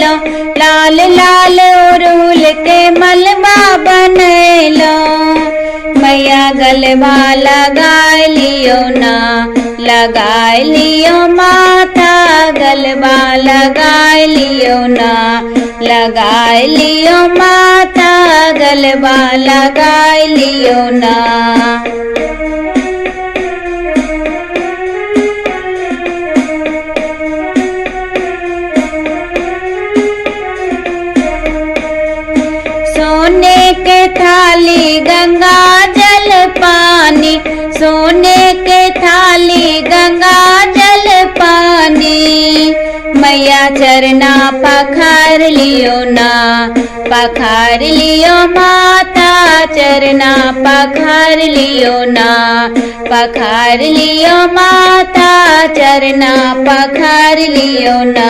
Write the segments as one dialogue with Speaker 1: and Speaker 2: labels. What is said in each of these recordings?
Speaker 1: बनैलो, लाल लाल अड़हुल के मलबा बनैलो। मैया गलबा लगाय लियो ना, लगाय लियो माथा, गलबा लगाय लियो ना, लगाय लियो माथा, गलबा लगाय लियो ना। सोने के थाली गंगा जल पानी, सोने के थाली गंगा जल पानी। मैया चरना पखार लियो ना, पखार लियो माता, चरना पखार लियो ना, पखार लियो माता, चरना पखार लियो ना।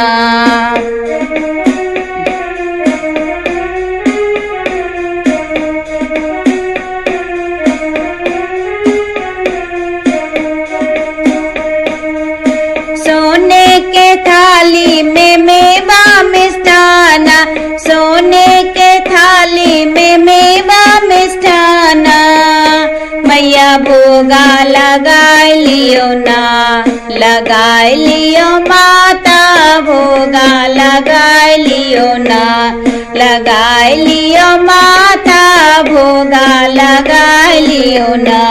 Speaker 1: सोने के थाली में मेवा मिष्ठाना, सोने के थाली में मेवा मिष्ठाना। मैया भोगा लगाय लियो ना, लगाय लियो माता, भोगा लगाय लियो ना, लगाय लियो माता, भोगा लगाय लियो ना।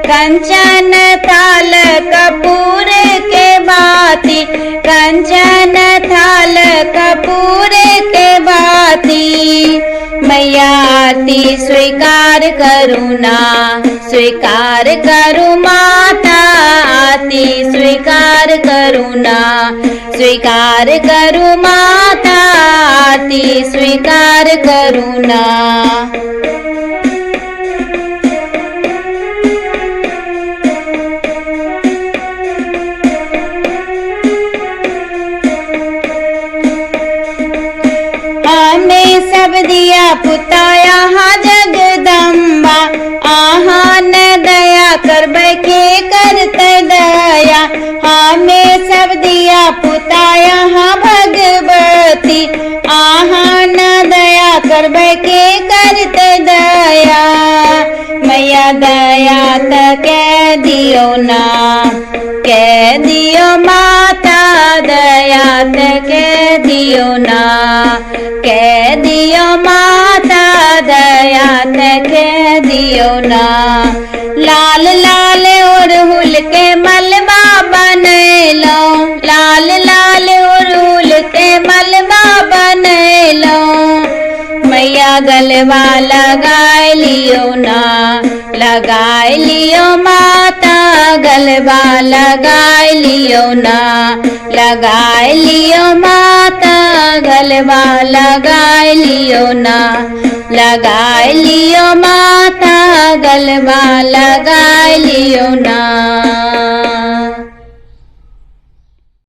Speaker 1: कंचन थाल कपूर के बाती, कंचन थाल कपूर के बाती। मैया आरती स्वीकार करूँ ना, स्वीकार करूँ माता, आरती स्वीकार करूँ ना, स्वीकार करूँ माता, आरती स्वीकार करूँ ना। सब दिया पुताया हा जगदम्बा, आहान दया कर बैठे करते दया। हमें सब दिया पुताया हा भगवती, आहान दया कर बैठे करते दया। मैया दया त कह दियो ना, कह दियो माता, दया त कह दियो ना, कह दियो माता, दया त कह दियो ना। लाल लाल अड़हुल के मलबा बनैलो, लाल लाल अड़हुल के मलबा बनैलो। मैया गलबा लगाय लियो ना, लगाय लियो माता, गलबा लगाय लियो ना, लगाय लियो माता, गलबा लगाय लियो ना, लगाय लियो माता, गलबा लगाय लियो ना।